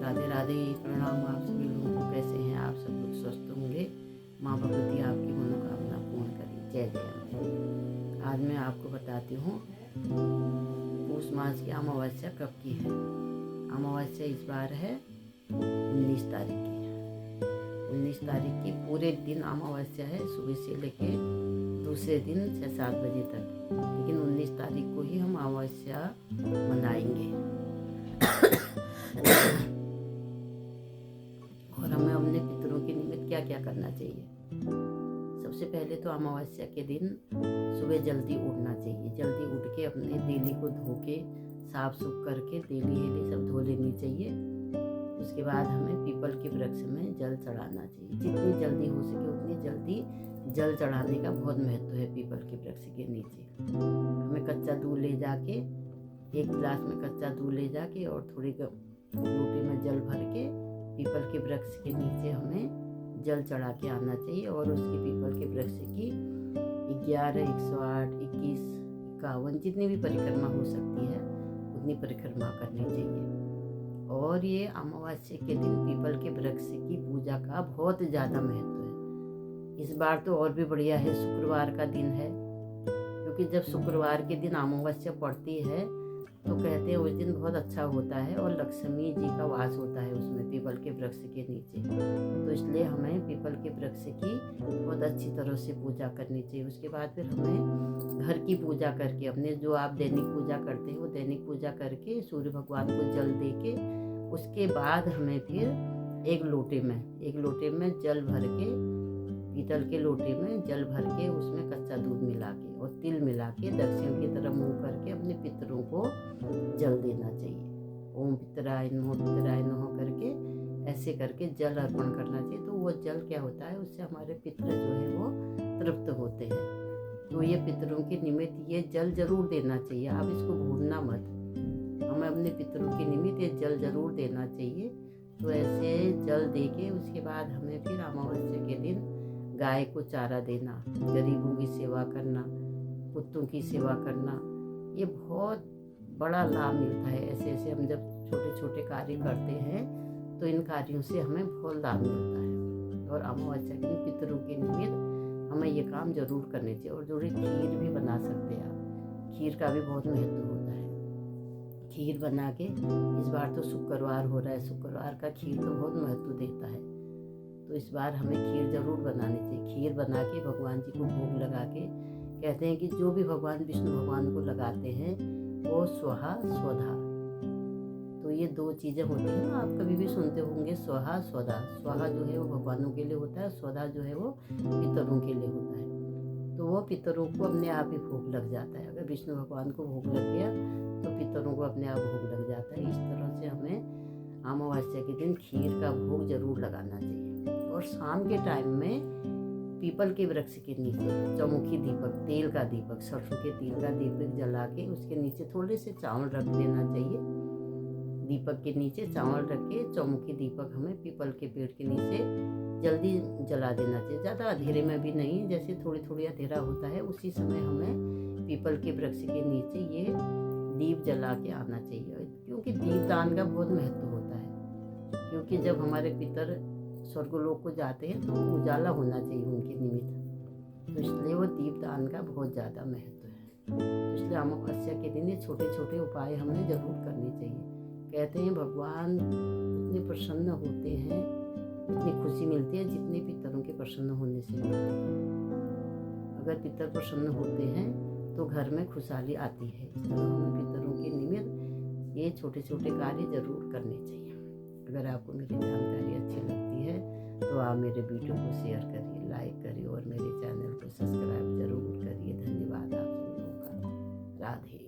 राधे राधे, प्रणाम आप सभी लोगों को। कैसे हैं आप सब लोग? स्वस्थ होंगे। माँ भगवती आपकी मनोकामना पूर्ण करें। जय जय अम्बे। आज मैं आपको बताती हूँ पूष मास की अमावस्या कब की है। अमावस्या इस बार है 19 तारीख की। 19 तारीख की पूरे दिन अमावस्या है, सुबह से लेके दूसरे दिन 6-7 बजे तक। लेकिन 19 तारीख को ही हम अमावस्या मनाएंगे। और हमें अपने पितरों के निमित्त क्या क्या करना चाहिए। सबसे पहले तो अमावस्या के दिन सुबह जल्दी उठना चाहिए। जल्दी उठ के अपने देली को धो के साफ सुफ करके देली हेली सब धो लेनी चाहिए। उसके बाद हमें पीपल के वृक्ष में जल चढ़ाना चाहिए। जितनी जल्दी हो सके उतनी जल्दी जल चढ़ाने का बहुत महत्व है। पीपल के वृक्ष के नीचे हमें कच्चा दूध ले जाके, एक गिलास में कच्चा दूध ले जाके और थोड़ी लोटे में जल भर के पीपल के वृक्ष के नीचे हमें जल चढ़ा के आना चाहिए। और उसके पीपल के वृक्ष की 11, 108, 21, 51 जितनी भी परिक्रमा हो सकती है उतनी परिक्रमा करनी चाहिए। और ये अमावस्या के दिन पीपल के वृक्ष की पूजा का बहुत ज़्यादा महत्व है। इस बार तो और भी बढ़िया है, शुक्रवार का दिन है। क्योंकि जब शुक्रवार के दिन अमावस्या पड़ती है तो कहते हैं उस दिन बहुत अच्छा होता है और लक्ष्मी जी का वास होता है उसमें, पीपल के वृक्ष के नीचे। तो इसलिए हमें पीपल के वृक्ष की बहुत अच्छी तरह से पूजा करनी चाहिए। उसके बाद फिर हमें घर की पूजा करके, अपने जो आप दैनिक पूजा करते हैं वो दैनिक पूजा करके सूर्य भगवान को जल दे के, उसके बाद हमें फिर एक लोटे में जल भर के, पीतल के लोटे में जल भर के उसमें कच्चा दूध मिला के और तिल मिला के दक्षिण की तरफ मुँह करके अपने पितरों को जल देना चाहिए। ओम पितराय नमः करके ऐसे करके जल अर्पण करना चाहिए। तो वो जल क्या होता है, उससे हमारे पितर जो है वो तृप्त होते हैं। तो ये पितरों के निमित्त ये जल जरूर देना चाहिए। आप इसको भूलना मत। हमें अपने पितरों के निमित्त ये जल जरूर देना चाहिए। तो ऐसे जल दे के उसके बाद हमें फिर अमावस्या के दिन गाय को चारा देना, गरीबों की सेवा करना, कुत्तों की सेवा करना, ये बहुत बड़ा लाभ मिलता है। ऐसे ऐसे हम जब छोटे छोटे कार्य करते हैं तो इन कार्यों से हमें बहुत लाभ मिलता है। और अमावस्या के दिन पितरों के निमित्त हमें ये काम जरूर करने चाहिए। और जोड़े खीर भी बना सकते हैं आप। खीर का भी बहुत महत्व होता है। खीर बना के, इस बार तो शुक्रवार हो रहा है, शुक्रवार का खीर तो बहुत महत्व देता है। तो इस बार हमें खीर जरूर बनानी चाहिए। खीर बना के भगवान जी को भोग लगा के, कहते हैं कि जो भी भगवान विष्णु भगवान को लगाते हैं वो स्वाहा स्वधा। तो ये दो चीज़ें होती हैं ना, आप कभी भी सुनते होंगे, स्वाहा स्वधा। स्वाहा जो है वो भगवानों के लिए होता है, स्वधा जो है वो पितरों के लिए होता है। तो वो पितरों को अपने आप ही भोग लग जाता है। अगर विष्णु भगवान को भोग लग गया तो पितरों को अपने आप भोग लग जाता है। इस तरह से हमें अमावस्या के दिन खीर का भोग जरूर लगाना चाहिए। और शाम के टाइम में पीपल के वृक्ष के नीचे चौमुखी दीपक, तेल का दीपक, सरसों के तेल का दीपक जला के उसके नीचे थोड़े से चावल रख देना चाहिए। दीपक के नीचे चावल रख के चौमुखी दीपक हमें पीपल के पेड़ के नीचे जल्दी जला देना चाहिए। ज़्यादा अंधेरे में भी नहीं, जैसे थोड़ी थोड़ी अंधेरा होता है उसी समय हमें पीपल के वृक्ष के नीचे ये दीप जला के आना चाहिए। क्योंकि दीपदान का बहुत महत्व होता है। क्योंकि जब हमारे पितर स्वर्गलोक को जाते हैं तो उजाला होना चाहिए उनके निमित्त। तो इसलिए वो दीपदान का बहुत ज़्यादा महत्व है। तो इसलिए अमावस्या के दिन ये छोटे छोटे उपाय हमें जरूर करने चाहिए। कहते हैं भगवान उतने प्रसन्न होते हैं, उतनी खुशी मिलती है जितने पितरों के प्रसन्न होने से मिलती है। अगर पितर प्रसन्न होते हैं तो घर में खुशहाली आती है। इस तरह हमें पितरों के निमित्त ये छोटे छोटे कार्य जरूर करने चाहिए। अगर आपको मेरी जानकारी अच्छी लगती है तो आप मेरे वीडियो को शेयर करिए, लाइक करिए और मेरे चैनल को सब्सक्राइब जरूर करिए। धन्यवाद आप सभी लोगों का। राधे।